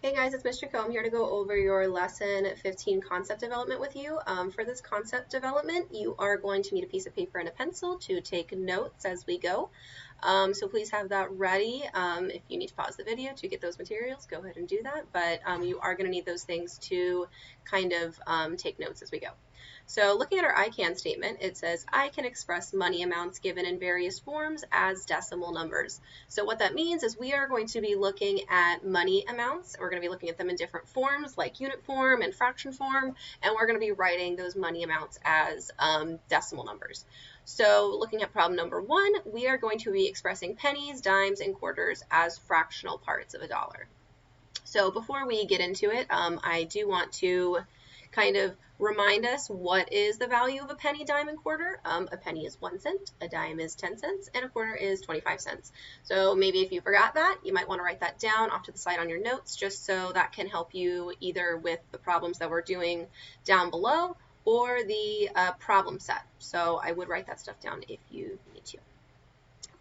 Hey guys, it's Ms. Jaco. I'm here to go over your lesson 15 concept development with you. For this concept development, you are going to need a piece of paper and a pencil to take notes as we go. So please have that ready. If you need to pause the video to get those materials, go ahead and do that. But you are going to need those things to kind of take notes as we go. So looking at our I can statement, it says, I can express money amounts given in various forms as decimal numbers. So what that means is we are going to be looking at money amounts. We're going to be looking at them in different forms like unit form and fraction form, and we're going to be writing those money amounts as decimal numbers. So looking at problem number 1, we are going to be expressing pennies, dimes, and quarters as fractional parts of a dollar. So before we get into it, I do want to kind of remind us what is the value of a penny, dime, and quarter. A penny is 1 cent, a dime is 10 cents, and a quarter is 25 cents. So maybe if you forgot that, you might want to write that down off to the side on your notes, just so that can help you either with the problems that we're doing down below or the problem set. So I would write that stuff down if you need to.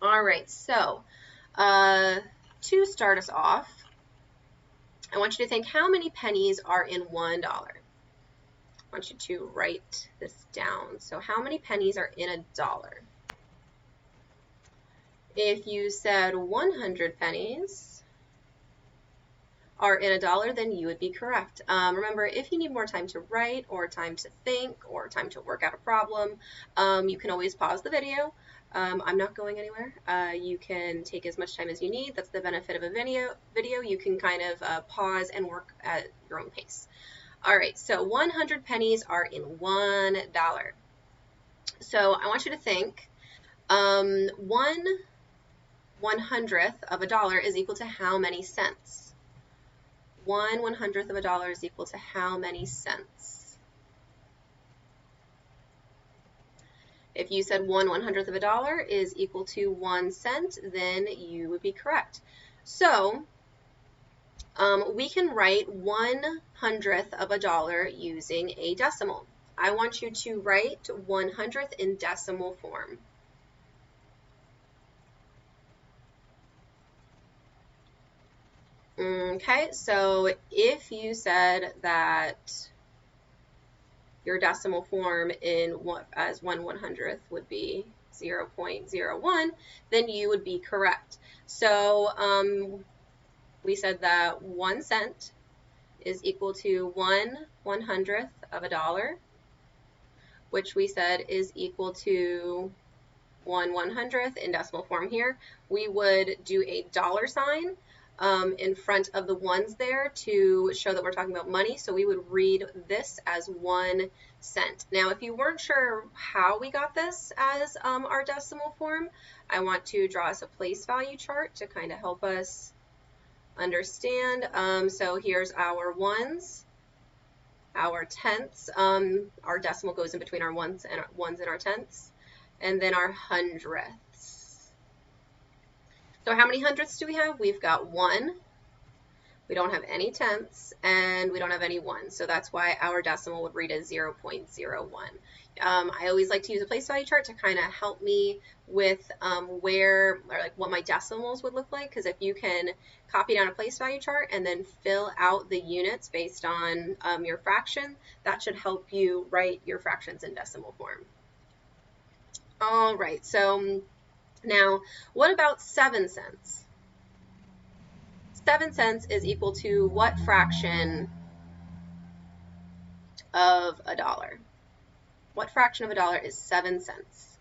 All right, so to start us off, I want you to think how many pennies are in $1. I want you to write this down. So how many pennies are in a dollar? If you said 100 pennies are in a dollar, then you would be correct. Remember, if you need more time to write or time to think or time to work out a problem, you can always pause the video. I'm not going anywhere. You can take as much time as you need. That's the benefit of a video. You can kind of pause and work at your own pace. All right, so 100 pennies are in $1. So I want you to think 1/100th of a dollar is equal to how many cents? 1/100th of a dollar is equal to how many cents? If you said 1/100th of a dollar is equal to 1 cent, then you would be correct. So we can write 1/100th of a dollar using a decimal. I want you to write 1/100th in decimal form. Okay, so if you said that your decimal form as 1/100th would be 0.01, then you would be correct. So we said that 1 cent is equal to 1/100th of a dollar, which we said is equal to 1/100th in decimal form here. We would do a dollar sign in front of the ones there to show that we're talking about money. So we would read this as 1 cent. Now, if you weren't sure how we got this as our decimal form, I want to draw us a place value chart to kind of help us understand. So here's our ones, our tenths. Our decimal goes in between our ones and our tenths, and then our hundredths. So how many hundredths do we have? We've got 1. We don't have any tenths, and we don't have any ones. So that's why our decimal would read as 0.01. I always like to use a place value chart to kind of help me with what my decimals would look like, because if you can copy down a place value chart and then fill out the units based on your fraction, that should help you write your fractions in decimal form. All right, so now what about 7 cents? 7 cents is equal to what fraction of a dollar? What fraction of a dollar is 7 cents?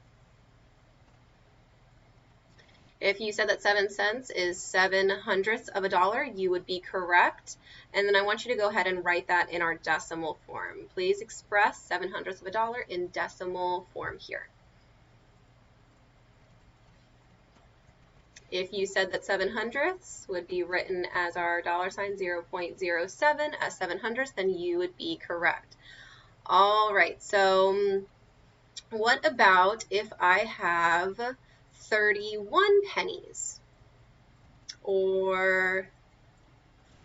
If you said that 7 cents is 7/100ths of a dollar, you would be correct. And then I want you to go ahead and write that in our decimal form. Please express 7/100ths of a dollar in decimal form here. If you said that 7/100ths would be written as our dollar sign 0.07 as 7/100ths, then you would be correct. All right, so what about if I have 31 pennies or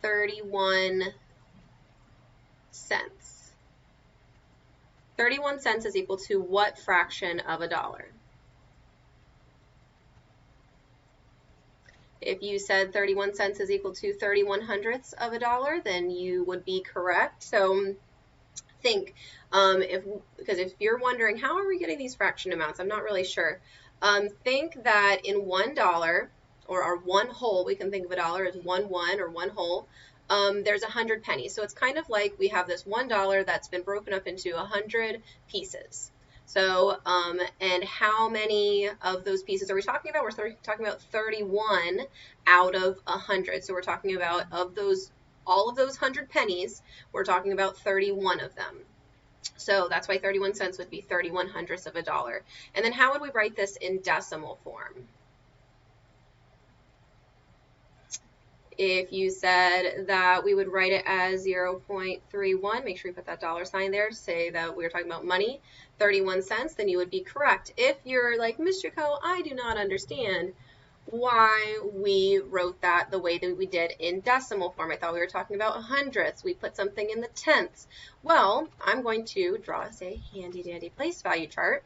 31 cents? 31 cents is equal to what fraction of a dollar? If you said 31 cents is equal to 31 hundredths of a dollar, then you would be correct. So think, because if you're wondering, how are we getting these fraction amounts? I'm not really sure. Think that in $1, or our one whole, we can think of a dollar as one or one whole, there's 100 pennies. So it's kind of like we have this $1 that's been broken up into 100 pieces. So, and how many of those pieces are we talking about? We're talking about 31 out of 100. So we're talking about all of those 100 pennies, we're talking about 31 of them. So that's why 31 cents would be 31 hundredths of a dollar. And then how would we write this in decimal form? If you said that we would write it as 0.31, make sure you put that dollar sign there to say that we were talking about money, 31 cents, then you would be correct. If you're like, Mr. Coe, I do not understand why we wrote that the way that we did in decimal form. I thought we were talking about hundredths. We put something in the tenths. Well, I'm going to draw us a handy dandy place value chart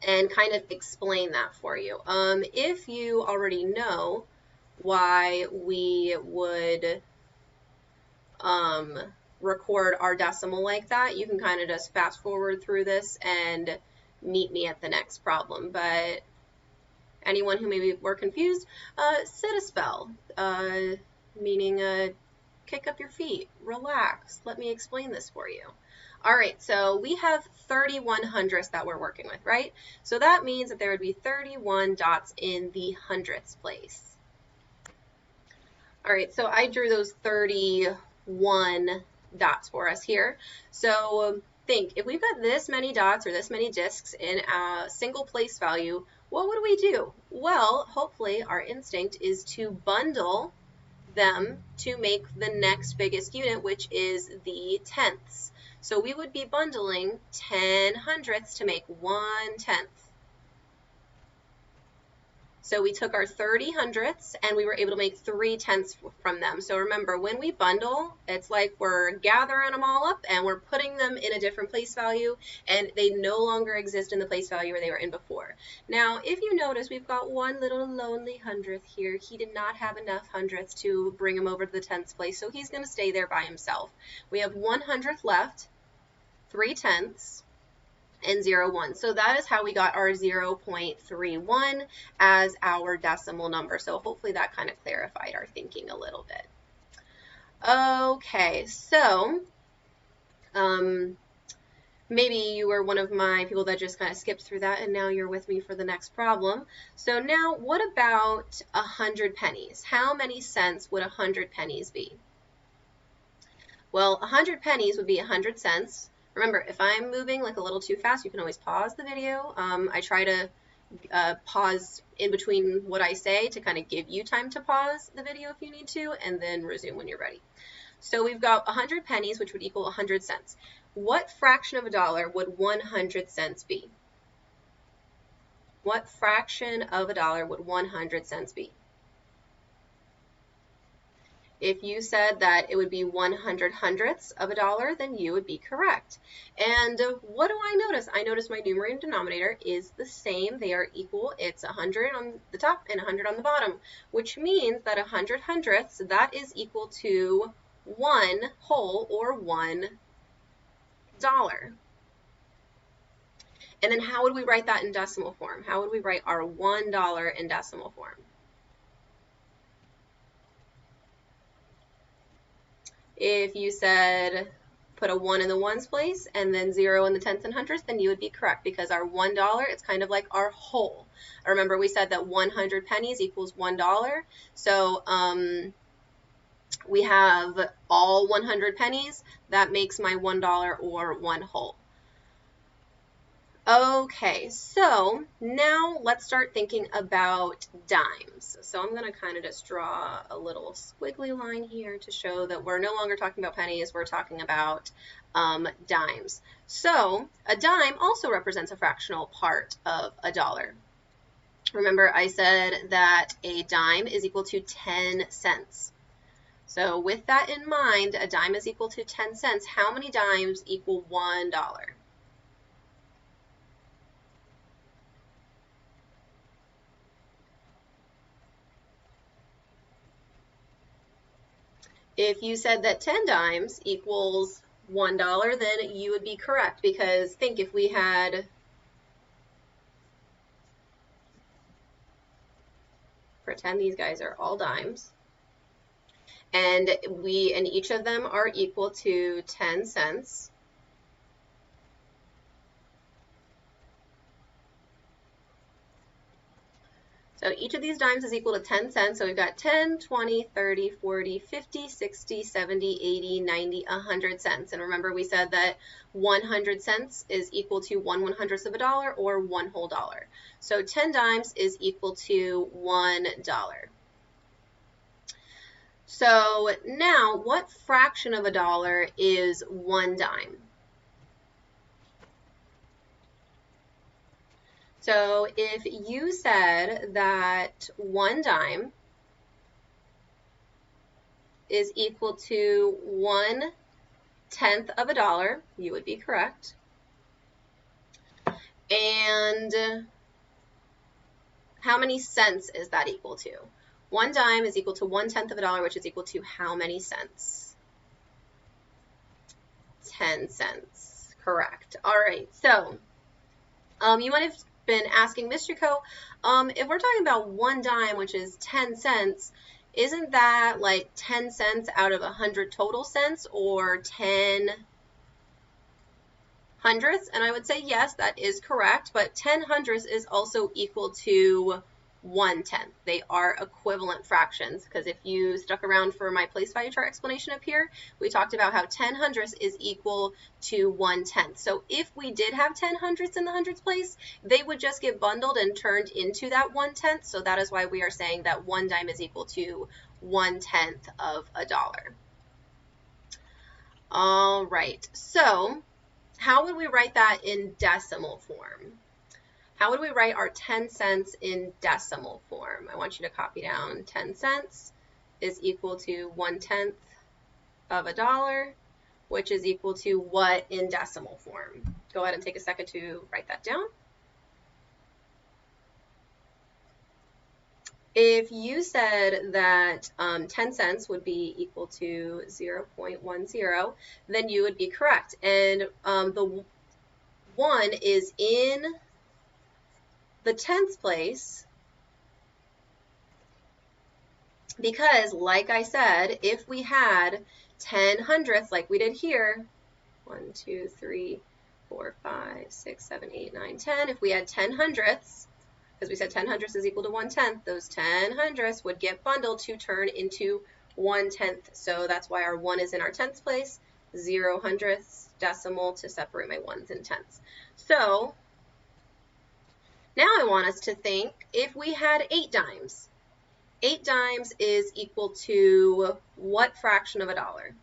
and kind of explain that for you. If you already know why we would record our decimal like that, you can kind of just fast forward through this and meet me at the next problem. But anyone who maybe were confused, sit a spell, meaning kick up your feet, relax, let me explain this for you. All right, so we have 31 hundredths that we're working with, right? So that means that there would be 31 dots in the hundredths place. All right, so I drew those 31 dots for us here. So think, if we've got this many dots or this many discs in a single place value, what would we do? Well, hopefully our instinct is to bundle them to make the next biggest unit, which is the tenths. So we would be bundling 10 hundredths to make 1/10. So we took our 30 hundredths and we were able to make 3/10 from them. So remember, when we bundle, it's like we're gathering them all up and we're putting them in a different place value, and they no longer exist in the place value where they were in before. Now, if you notice, we've got one little lonely hundredth here. He did not have enough hundredths to bring him over to the tenths place, so he's going to stay there by himself. We have 1 hundredth left, 3/10, and 0.1. So that is how we got our 0.31 as our decimal number. So hopefully that kind of clarified our thinking a little bit. Okay, so maybe you were one of my people that just kind of skipped through that and now you're with me for the next problem. So now what about 100 pennies? How many cents would 100 pennies be? Well, 100 pennies would be 100 cents. Remember, if I'm moving like a little too fast, you can always pause the video. I try to pause in between what I say to kind of give you time to pause the video if you need to, and then resume when you're ready. So we've got 100 pennies, which would equal 100 cents. What fraction of a dollar would 100 cents be? What fraction of a dollar would 100 cents be? If you said that it would be 100 hundredths of a dollar, then you would be correct. And what do I notice? I notice my numerator and denominator is the same. They are equal. It's 100 on the top and 100 on the bottom, which means that 100 hundredths, that is equal to 1 whole, or $1. And then how would we write that in decimal form? How would we write our $1 in decimal form? If you said put a 1 in the ones place and then 0 in the tenths and hundredths, then you would be correct, because our $1, it's kind of like our whole. Remember, we said that 100 pennies equals $1. So we have all 100 pennies. That makes my $1, or 1 whole. Okay, so now let's start thinking about dimes. So I'm going to kind of just draw a little squiggly line here to show that we're no longer talking about pennies, we're talking about dimes. So a dime also represents a fractional part of a dollar. Remember, I said that a dime is equal to 10 cents. So with that in mind, a dime is equal to 10 cents. How many dimes equal $1? If you said that 10 dimes equals $1, then you would be correct, because think if we had, pretend these guys are all dimes, and each of them are equal to 10 cents. So each of these dimes is equal to 10 cents. So we've got 10, 20, 30, 40, 50, 60, 70, 80, 90, 100 cents. And remember we said that 100 cents is equal to 1/100th of a dollar, or one whole dollar. So 10 dimes is equal to $1. So now, what fraction of a dollar is 1 dime? So if you said that 1 dime is equal to 1/10 of a dollar, you would be correct. And how many cents is that equal to? 1 dime is equal to 1/10 of a dollar, which is equal to how many cents? 10 cents. Correct. All right. So you might have been asking, Ms. Jaco, if we're talking about 1 dime, which is 10 cents, isn't that like 10 cents out of 100 total cents, or 10 hundredths? And I would say yes, that is correct, but 10 hundredths is also equal to 1/10. They are equivalent fractions, because if you stuck around for my place value chart explanation up here, we talked about how 10 hundredths is equal to 1/10. So if we did have 10 hundredths in the hundredths place, they would just get bundled and turned into that 1/10. So that is why we are saying that 1 dime is equal to 1/10 of a dollar. All right, so how would we write that in decimal form? How would we write our 10 cents in decimal form? I want you to copy down 10 cents is equal to 1/10 of a dollar, which is equal to what in decimal form? Go ahead and take a second to write that down. If you said that 10 cents would be equal to 0.10, then you would be correct. And the 1 is in the 10th place, because like I said, if we had 10 hundredths like we did here, 1, 2, 3, 4, 5, 6, 7, 8, 9, 10, if we had 10 hundredths, because we said 10 hundredths is equal to 1/10, those 10 hundredths would get bundled to turn into 1/10. So that's why our 1 is in our 10th place, 0 hundredths, decimal to separate my 1s and 10s. So now I want us to think, if we had 8 dimes, 8 dimes is equal to what fraction of a dollar?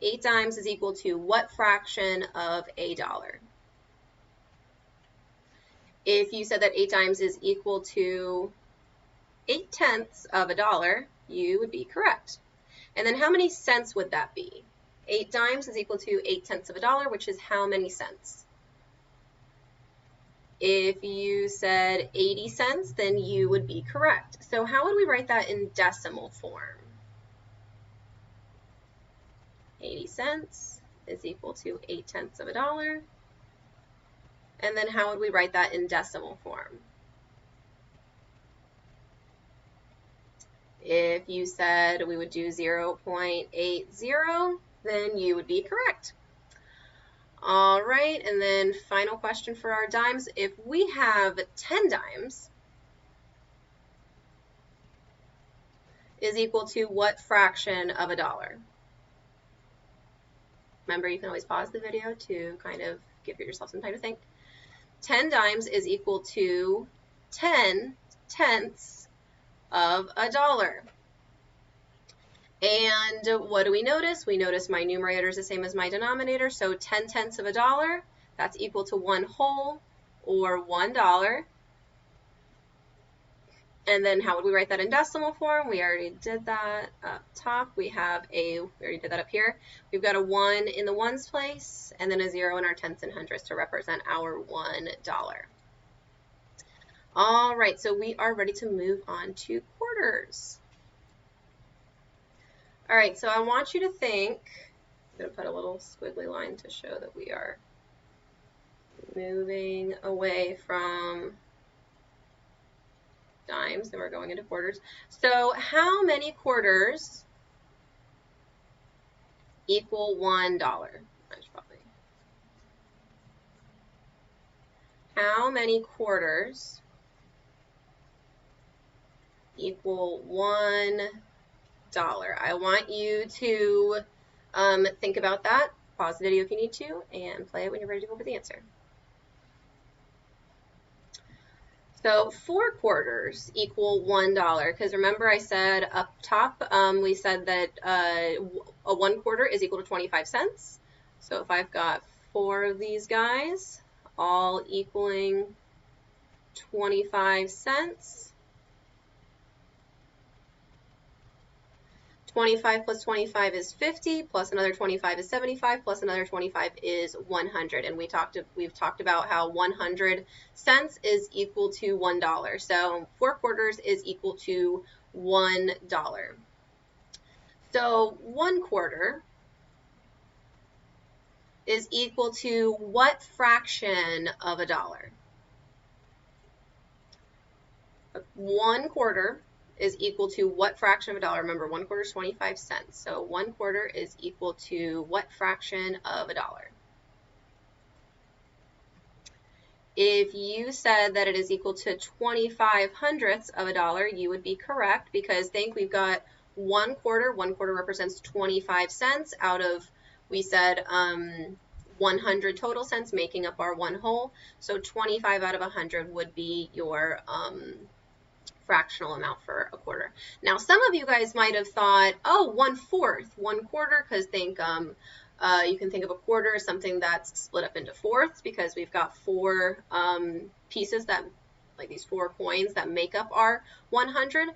8 dimes is equal to what fraction of a dollar? If you said that 8 dimes is equal to 8/10 of a dollar, you would be correct. And then how many cents would that be? 8 dimes is equal to 8/10 of a dollar, which is how many cents? If you said 80 cents, then you would be correct. So how would we write that in decimal form? 80 cents is equal to 8/10 of a dollar. And then how would we write that in decimal form? If you said we would do 0.80, then you would be correct. All right, and then final question for our dimes. If we have 10 dimes is equal to what fraction of a dollar? Remember, you can always pause the video to kind of give yourself some time to think. 10 dimes is equal to 10 tenths of a dollar. And what do we notice? We notice my numerator is the same as my denominator, so 10 tenths of a dollar, that's equal to 1 whole, or $1. And then how would we write that in decimal form? We already did that up top. We already did that up here. We've got a 1 in the ones place, and then a 0 in our tenths and hundredths to represent our $1. All right, so we are ready to move on to quarters. All right, so I want you to think, I'm going to put a little squiggly line to show that we are moving away from dimes and we're going into quarters. So how many quarters equal $1? How many quarters equal $1? I want you to think about that. Pause the video if you need to and play it when you're ready to go over the answer. So 4 quarters equal $1, because remember I said up top, we said that a 1 quarter is equal to 25 cents. So if I've got 4 of these guys, all equaling 25 cents, 25 plus 25 is 50, plus another 25 is 75, plus another 25 is 100. And we've talked about how 100 cents is equal to $1. So 4 quarters is equal to $1. So 1 quarter is equal to what fraction of a dollar? 1 quarter is equal to what fraction of a dollar? Remember, 1 quarter is 25 cents. So 1 quarter is equal to what fraction of a dollar? If you said that it is equal to 25 hundredths of a dollar, you would be correct, because think we've got 1 quarter. 1 quarter represents 25 cents out of, we said, 100 total cents, making up our 1 whole. So 25 out of 100 would be your fractional amount for a quarter. Now, some of you guys might have thought, oh, 1/4, 1 quarter, because think you can think of a quarter as something that's split up into fourths, because we've got 4 pieces that, like these 4 coins that make up our 100.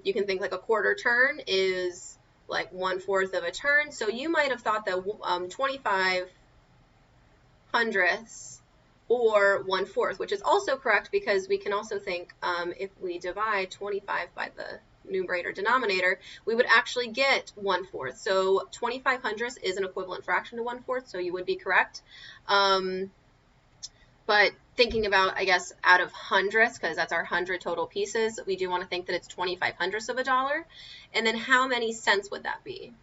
You can think like a quarter turn is like 1/4 of a turn. So you might have thought that 25 hundredths or 1/4, which is also correct, because we can also think if we divide 25 by the numerator denominator, we would actually get 1/4. So 25 hundredths is an equivalent fraction to 1/4, so you would be correct. But thinking about, I guess, out of hundredths, because that's our 100 total pieces, we do want to think that it's 25 hundredths of a dollar. And then how many cents would that be?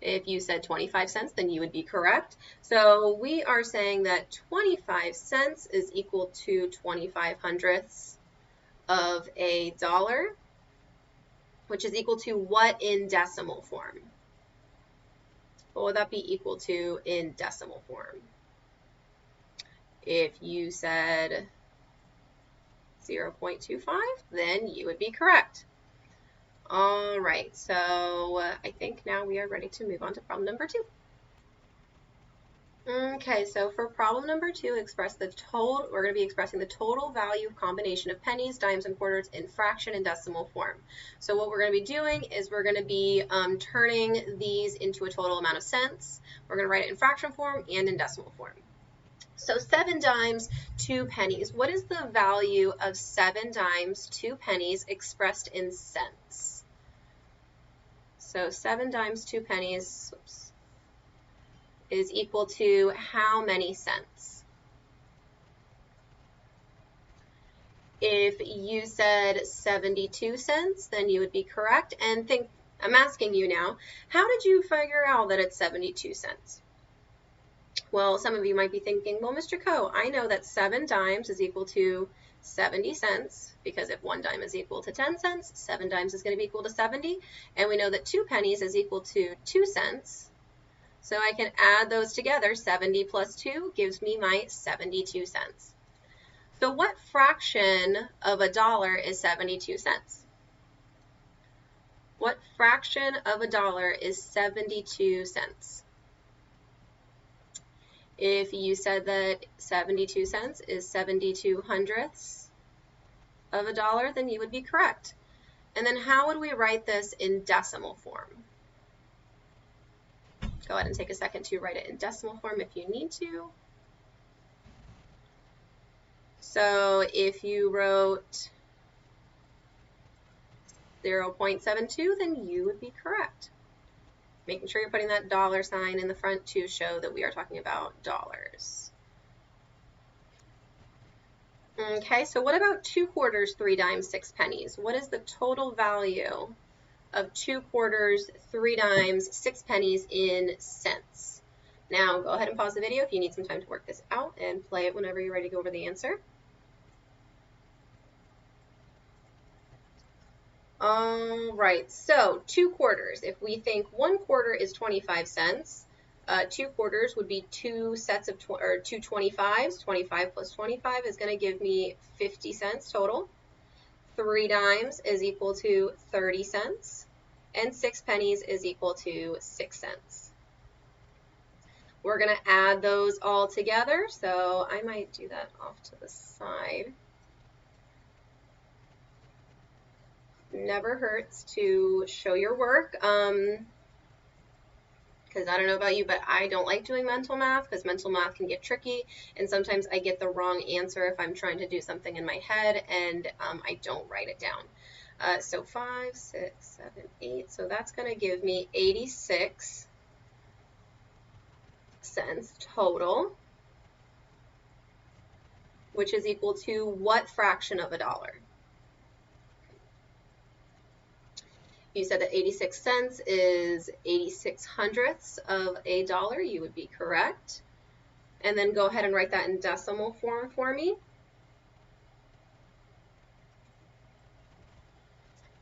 If you said 25 cents, then you would be correct. So we are saying that 25 cents is equal to 25 hundredths of a dollar, which is equal to what in decimal form? What would that be equal to in decimal form? If you said 0.25, then you would be correct. All right, so I think now we are ready to move on to problem number 2. Okay, so for problem number 2, we're going to be expressing the total value of combination of pennies, dimes, and quarters in fraction and decimal form. So what we're going to be doing is we're going to be turning these into a total amount of cents. We're going to write it in fraction form and in decimal form. So 7 dimes, 2 pennies. What is the value of 7 dimes, 2 pennies expressed in cents? So 7 dimes, 2 pennies is equal to how many cents? If you said 72 cents, then you would be correct. And think, I'm asking you now, how did you figure out that it's 72 cents? Well, some of you might be thinking, well, Mr. Coe, I know that 7 dimes is equal to 70 cents, because if 1 dime is equal to 10 cents, 7 dimes is going to be equal to 70. And we know that 2 pennies is equal to 2 cents. So I can add those together. 70 plus 2 gives me my 72 cents. So what fraction of a dollar is 72 cents? What fraction of a dollar is 72 cents? If you said that 72 cents is 72 hundredths of a dollar, then you would be correct. And then how would we write this in decimal form? Go ahead and take a second to write it in decimal form if you need to. So if you wrote 0.72, then you would be correct. Making sure you're putting that dollar sign in the front to show that we are talking about dollars. Okay, so what about 2 quarters, 3 dimes, 6 pennies? What is the total value of 2 quarters, 3 dimes, 6 pennies in cents? Now, go ahead and pause the video if you need some time to work this out and play it whenever you're ready to go over the answer. All right, so 2 quarters. If we think 1 quarter is 25 cents, 2 quarters would be 2 sets of 2 25s. 25 plus 25 is going to give me 50 cents total. 3 dimes is equal to 30 cents. And 6 pennies is equal to 6 cents. We're going to add those all together, so I might do that off to the side. Never hurts to show your work, because I don't know about you, but I don't like doing mental math because mental math can get tricky, and sometimes I get the wrong answer if I'm trying to do something in my head and I don't write it down. So 5, 6, 7, 8, so that's going to give me 86 cents total, which is equal to what fraction of a dollar? You said that 86 cents is 86 hundredths of a dollar. You would be correct. And then go ahead and write that in decimal form for me.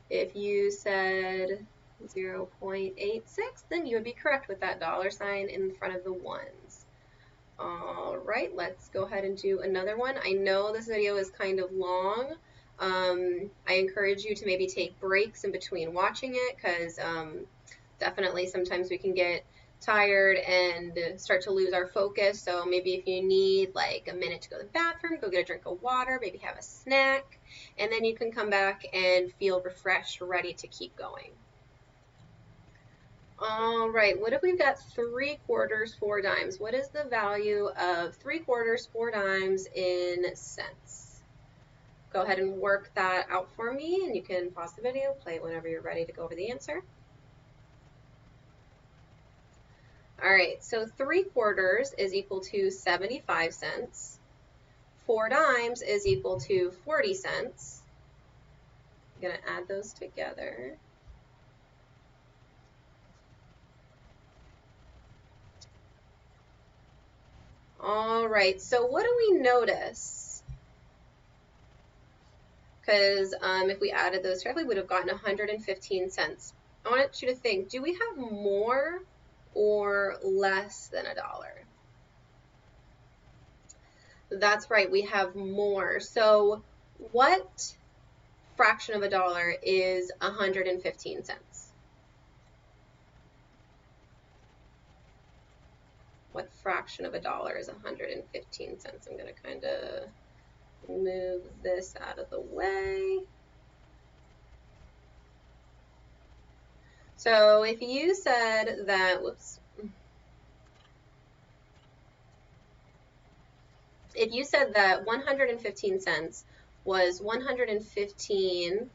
If you said 0.86, then you would be correct with that dollar sign in front of the ones. All right, let's go ahead and do another one. I know this video is kind of long. I encourage you to maybe take breaks in between watching it, because definitely sometimes we can get tired and start to lose our focus. So maybe if you need like a minute to go to the bathroom, go get a drink of water, maybe have a snack, and then you can come back and feel refreshed, ready to keep going. All right, what if we've got 3 quarters, 4 dimes? What is the value of 3 quarters, 4 dimes in cents? Go ahead and work that out for me, and you can pause the video, play it whenever you're ready to go over the answer. All right, so 3 quarters is equal to 75 cents. 4 dimes is equal to 40 cents. I'm going to add those together. All right, so what do we notice? Because if we added those directly, we would have gotten 115 cents. I want you to think, do we have more or less than $1? That's right, we have more. So what fraction of a dollar is 115 cents? What fraction of a dollar is 115 cents? I'm going to kind of move this out of the way. So if you said that, if you said that 115 cents was 115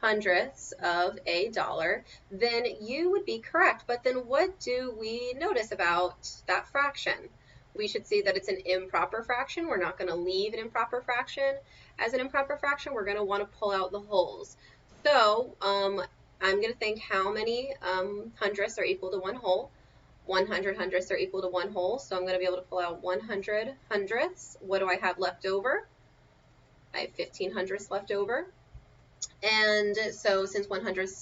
hundredths of a dollar, then you would be correct. But then what do we notice about that fraction? We should see that it's an improper fraction. We're not going to leave an improper fraction as an improper fraction. We're going to want to pull out the wholes. So I'm going to think how many hundredths are equal to 1 whole. 100 hundredths are equal to 1 whole. So I'm going to be able to pull out 100 hundredths. What do I have left over? I have 15 hundredths left over. And so since 100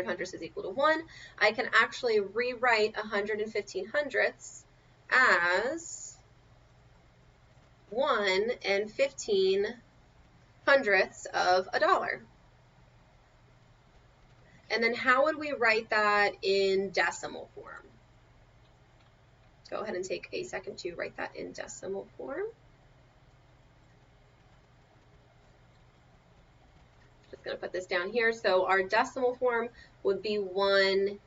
hundredths is equal to 1, I can actually rewrite 115 hundredths as 1 and 15 hundredths of a dollar. And then how would we write that in decimal form? Go ahead and take a second to write that in decimal form. Just going to put this down here. So our decimal form would be 1.15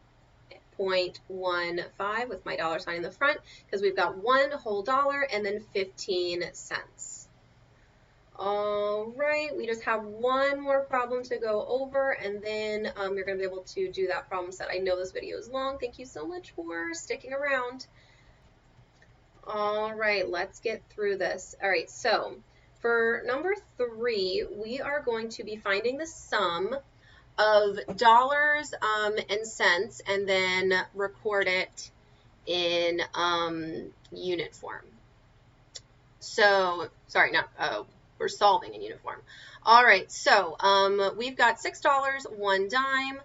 with my dollar sign in the front, because we've got 1 whole dollar and then 15 cents. All right, we just have one more problem to go over, and then you're going to be able to do that problem set. I know this video is long. Thank you so much for sticking around. All right, let's get through this. All right, so for number 3, we are going to be finding the sum of dollars and cents, and then record it in unit form. So, sorry, no, we're solving in unit form. All right, so we've got $6, 1 dime,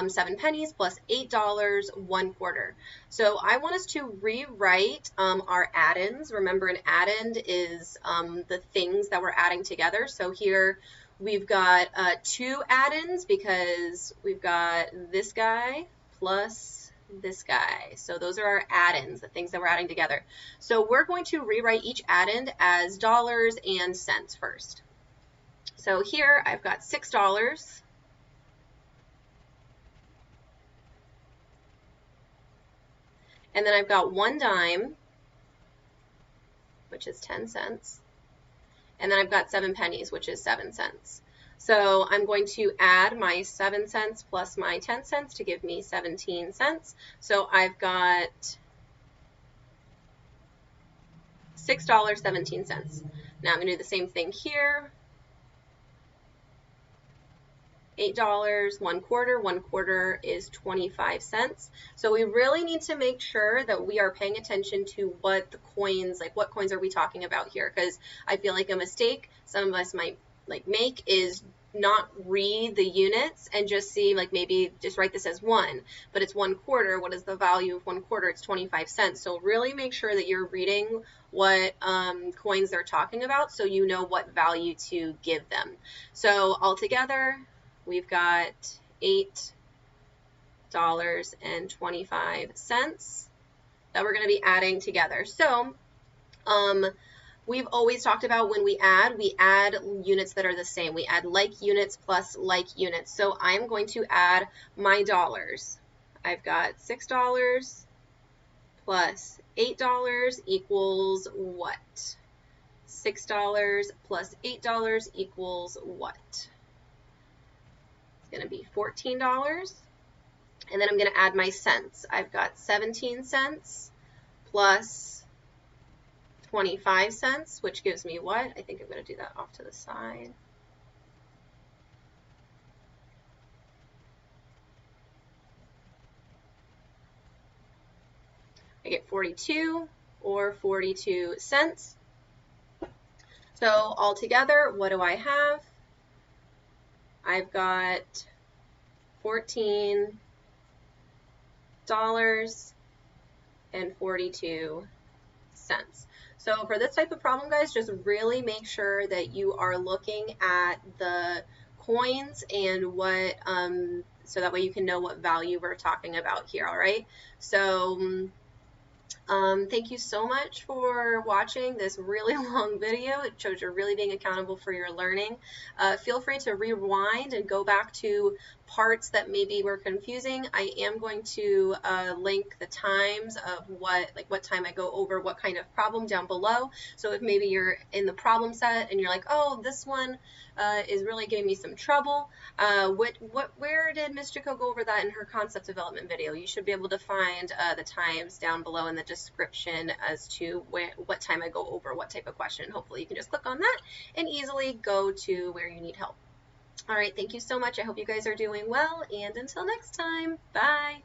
7 pennies, plus $8, 1 quarter. So I want us to rewrite our add-ins. Remember, an add-in is the things that we're adding together. So here we've got 2 add-ins because we've got this guy plus this guy. So those are our add-ins, the things that we're adding together. So we're going to rewrite each add-in as dollars and cents first. So here I've got $6. And then I've got 1 dime, which is 10 cents. And then I've got 7 pennies, which is 7 cents. So I'm going to add my 7 cents plus my 10 cents to give me 17 cents. So I've got $6.17. Now I'm going to do the same thing here. $8, 1 quarter. 1 quarter is 25 cents. So we really need to make sure that we are paying attention to what the coins, like what coins are we talking about here? Because I feel like a mistake some of us might make is not read the units and just see, like, maybe just write this as 1, but it's 1 quarter. What is the value of 1 quarter? It's 25 cents. So really make sure that you're reading what coins they're talking about so you know what value to give them. So altogether, we've got $8.25 that we're going to be adding together. So we've always talked about when we add units that are the same. We add like units plus like units. So I'm going to add my dollars. I've got $6 plus $8 equals what? $6 plus $8 equals what? It's going to be $14. And then I'm going to add my cents. I've got 17 cents plus 25 cents, which gives me what? I think I'm going to do that off to the side. I get 42 or 42 cents. So altogether, what do I have? I've got $14.42. So for this type of problem, guys, just really make sure that you are looking at the coins and what, so that way you can know what value we're talking about here, all right? So thank you so much for watching this really long video. It shows you're really being accountable for your learning. Feel free to rewind and go back to parts that maybe were confusing. I am going to link the times of what time I go over what kind of problem down below. So if maybe you're in the problem set and you're like, oh, this one is really giving me some trouble, where did Ms. Jaco go over that in her concept development video? You should be able to find the times down below in the description as to what time I go over what type of question. Hopefully you can just click on that and easily go to where you need help. All right, thank you so much. I hope you guys are doing well, and until next time, bye.